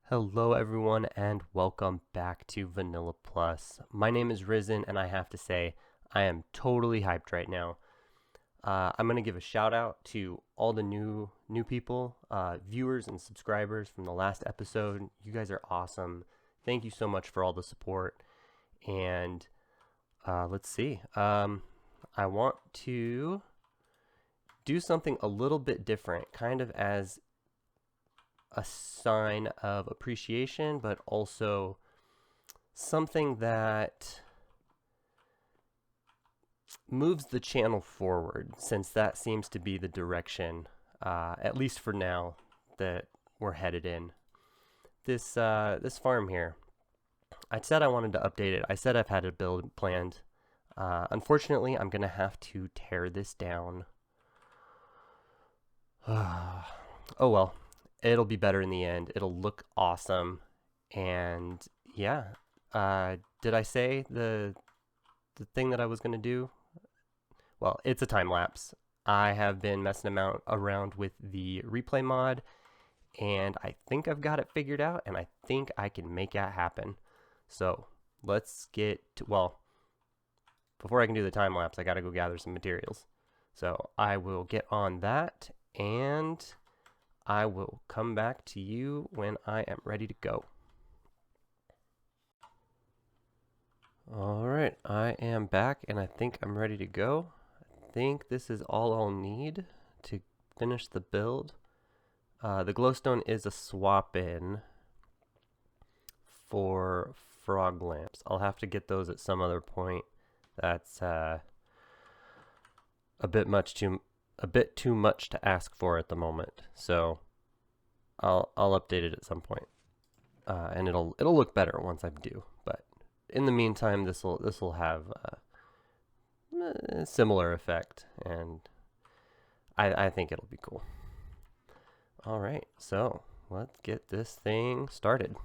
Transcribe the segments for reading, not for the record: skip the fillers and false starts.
Hello everyone and welcome back to Vanilla Plus. My name is Rysyn and I have to say I am totally hyped right now. I'm going to give a shout out to all the new people, viewers and subscribers from the last episode. You guys are awesome. Thank you so much for all the support. And let's see. I want to do something a little bit different, kind of as a sign of appreciation, but also something that moves the channel forward, since that seems to be the direction, at least for now, that we're headed in. This farm here, I said I wanted to update it. I said I've had a build planned. Unfortunately, I'm gonna have to tear this down. Oh well. It'll be better in the end. It'll look awesome. And yeah, did I say the thing that I was going to do? Well, it's a time lapse. I have been messing around with the replay mod, and I think I've got it figured out, and I think I can make that happen. So let's get to, well, before I can do the time lapse, I got to go gather some materials. So I will get on that, and I will come back to you when I am ready to go. Alright, I am back and I think I'm ready to go. I think this is all I'll need to finish the build. The glowstone is a swap-in for frog lamps. I'll have to get those at some other point. That's a bit too much to ask for at the moment, so I'll update it at some point, and it'll look better once I do. But in the meantime, this will have a similar effect, and I think it'll be cool. All right, so let's get this thing started.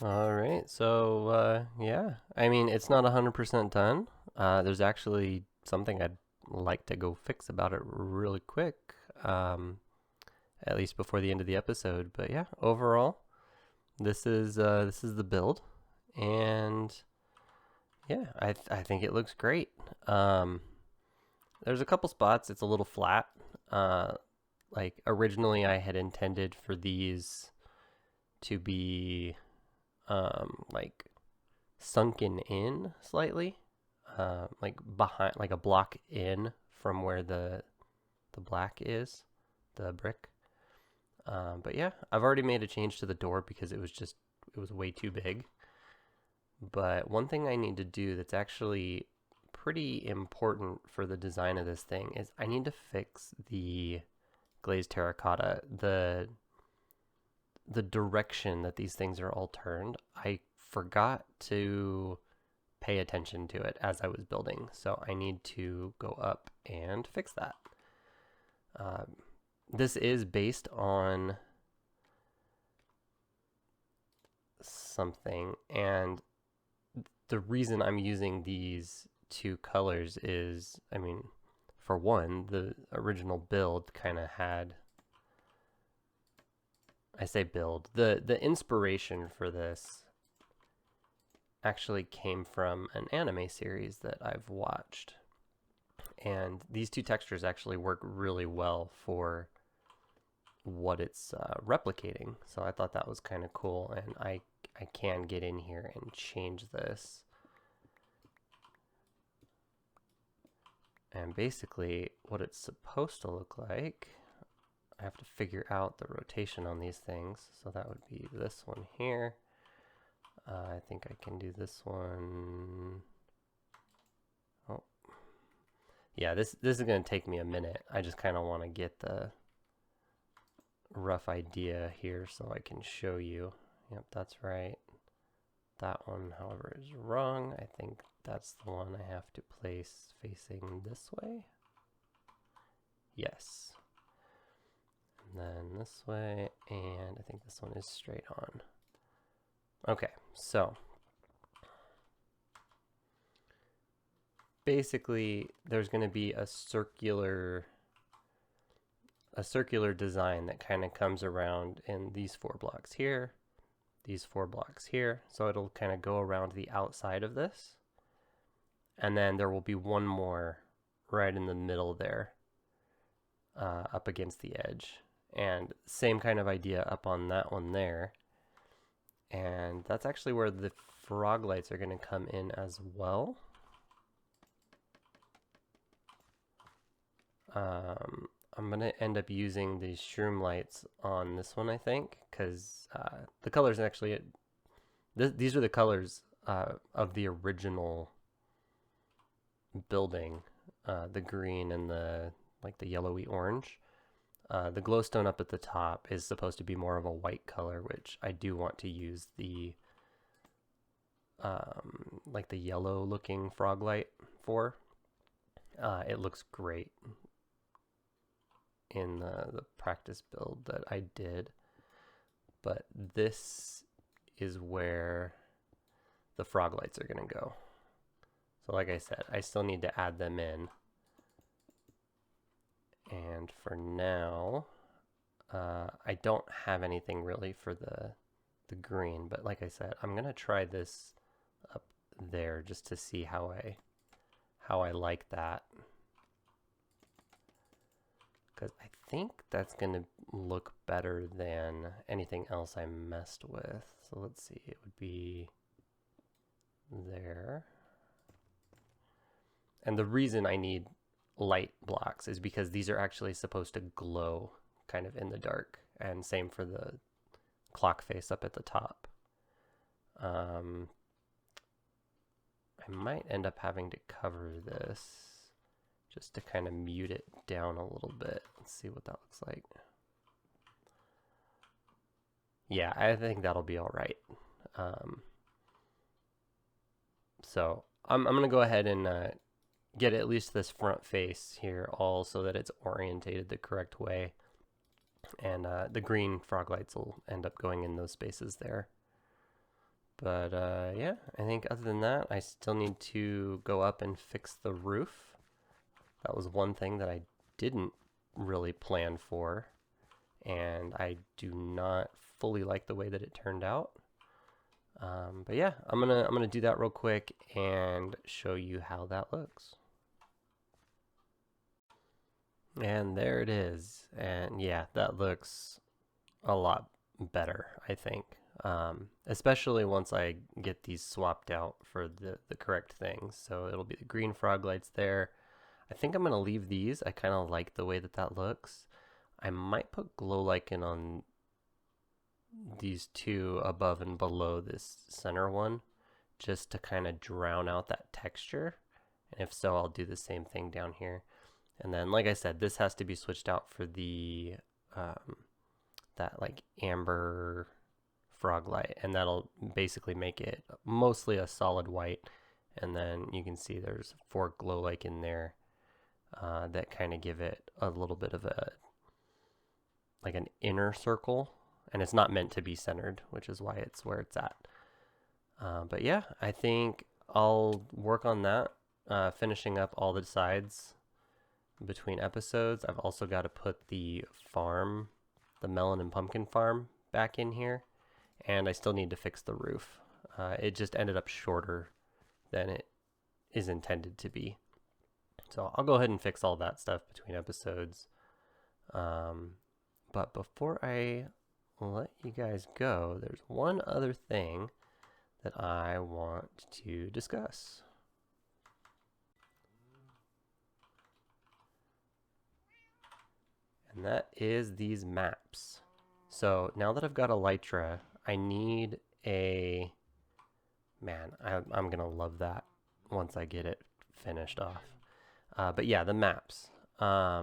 All right, so yeah, I mean, it's not 100% done. There's actually something I'd like to go fix about it really quick, um, at least before the end of the episode. But yeah, overall, this is the build, and yeah, I think it looks great. Um, there's a couple spots it's a little flat. Uh, like originally, I had intended for these to be like sunken in slightly, like behind, like a block in from where the black is, the brick. But yeah, I've already made a change to the door because it was way too big. But one thing I need to do that's actually pretty important for the design of this thing is I need to fix the glazed terracotta, the direction that these things are all turned. I forgot to pay attention to it as I was building, so I need to go up and fix that. Um, this is based on something, and the reason I'm using these two colors is, I mean, for one, the original build kind of had, I say build, the inspiration for this actually came from an anime series that I've watched. And these two textures actually work really well for what it's replicating. So I thought that was kind of cool, and I can get in here and change this. And basically what it's supposed to look like, I have to figure out the rotation on these things. So that would be this one here. I think I can do this one. Oh, yeah, this is going to take me a minute. I just kind of want to get the rough idea here so I can show you. Yep, that's right. That one, however, is wrong. I think that's the one I have to place facing this way. Yes. And then this way, and I think this one is straight on. Okay, so basically there's going to be a circular design that kind of comes around in these 4 blocks here, these 4 blocks here. So it'll kind of go around the outside of this. And then there will be one more right in the middle there, up against the edge. And same kind of idea up on that one there. And that's actually where the frog lights are going to come in as well. I'm going to end up using these shroom lights on this one, I think, because the colors actually, these are the colors of the original building, the green and the like the yellowy orange. The glowstone up at the top is supposed to be more of a white color, which I do want to use the like the yellow looking frog light for. It looks great in the practice build that I did, but this is where the frog lights are going to go. So like I said, I still need to add them in. And for now, I don't have anything really for the green, but like I said, I'm going to try this up there just to see how I like that. Because I think that's going to look better than anything else I messed with. So let's see, it would be there. And the reason I need light blocks is because these are actually supposed to glow kind of in the dark, and same for the clock face up at the top. I might end up having to cover this just to kind of mute it down a little bit. Let's see what that looks like. Yeah, I think that'll be all right. So I'm going to go ahead and get at least this front face here all so that it's orientated the correct way. And the green frog lights will end up going in those spaces there. But yeah, I think other than that, I still need to go up and fix the roof. That was one thing that I didn't really plan for, and I do not fully like the way that it turned out. But yeah, I'm gonna do that real quick and show you how that looks. And there it is. And yeah, that looks a lot better, I think. Especially once I get these swapped out for the correct things. So it'll be the green frog lights there. I think I'm going to leave these. I kind of like the way that that looks. I might put glow lichen on these two above and below this center one, just to kind of drown out that texture. And if so, I'll do the same thing down here. And then, like I said, this has to be switched out for the that like amber frog light, and that'll basically make it mostly a solid white. And then you can see there's 4 glow like in there that kind of give it a little bit of a like an inner circle, and it's not meant to be centered, which is why it's where it's at. But yeah, I think I'll work on that, finishing up all the sides between episodes. I've also got to put the farm, the melon and pumpkin farm, back in here, and I still need to fix the roof. It just ended up shorter than it is intended to be. So I'll go ahead and fix all that stuff between episodes. But before I let you guys go, there's one other thing that I want to discuss. And that is these maps. So now that I've got Elytra, I need a... Man, I'm going to love that once I get it finished off. But yeah, the maps. I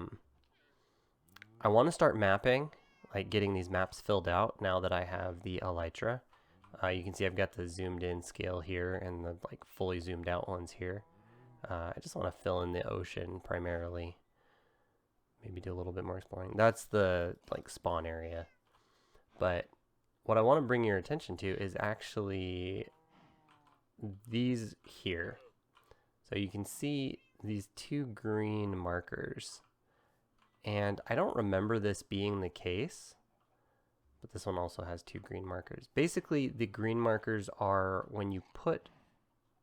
want to start mapping, like getting these maps filled out now that I have the Elytra. You can see I've got the zoomed in scale here and the like fully zoomed out ones here. I just want to fill in the ocean primarily. Maybe do a little bit more exploring. That's the like spawn area. But what I want to bring your attention to is actually these here. So you can see these 2 green markers. And I don't remember this being the case, but this one also has 2 green markers. Basically, the green markers are when you put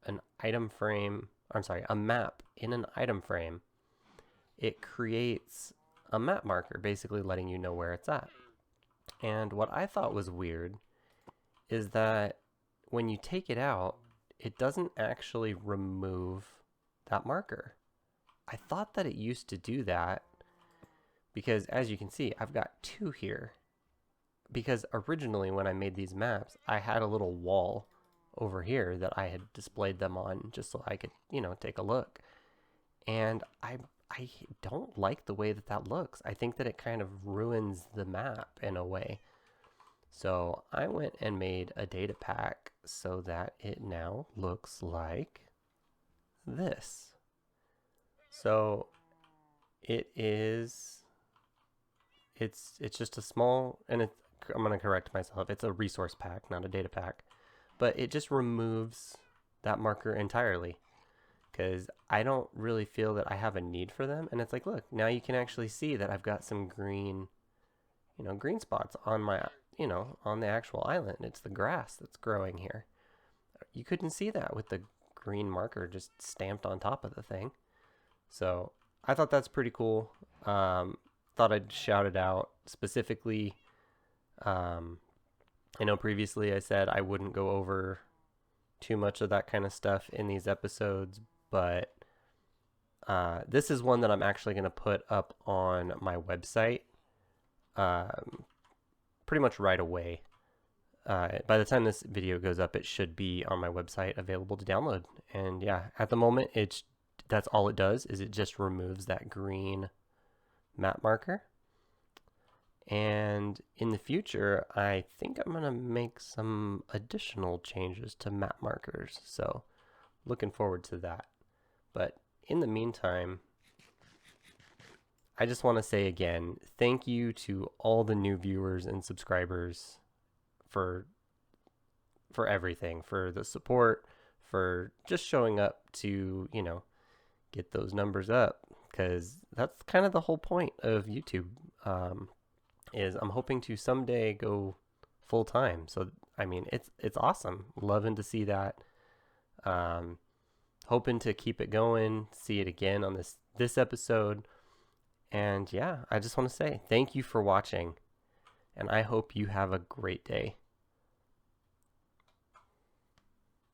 an item frame, I'm sorry, a map in an item frame, it creates a map marker, basically letting you know where it's at. And what I thought was weird is that when you take it out, it doesn't actually remove that marker. I thought that it used to do that because, as you can see, I've got 2 here. Because originally when I made these maps, I had a little wall over here that I had displayed them on just so I could, you know, take a look. And I don't like the way that that looks. I think that it kind of ruins the map in a way. So I went and made a data pack so that it now looks like this. So it is, it's just a small, and I'm going to correct myself, it's a resource pack, not a data pack. But it just removes that marker entirely, because I don't really feel that I have a need for them. And it's like, look, now you can actually see that I've got some green, you know, green spots on my, you know, on the actual island. It's the grass that's growing here. You couldn't see that with the green marker just stamped on top of the thing. So I thought that's pretty cool. Thought I'd shout it out specifically. I know previously I said I wouldn't go over too much of that kind of stuff in these episodes, but this is one that I'm actually going to put up on my website pretty much right away. By the time this video goes up, it should be on my website available to download. And yeah, at the moment, that's all it does, is it just removes that green map marker. And in the future, I think I'm going to make some additional changes to map markers. So looking forward to that. But in the meantime, I just want to say again, thank you to all the new viewers and subscribers for for everything, for the support, for just showing up to, get those numbers up, because that's kind of the whole point of YouTube. Is I'm hoping to someday go full time. So I mean, it's awesome. Loving to see that. Um, Hoping to keep it going. See it again on this episode. And yeah, I just want to say thank you for watching, and I hope you have a great day.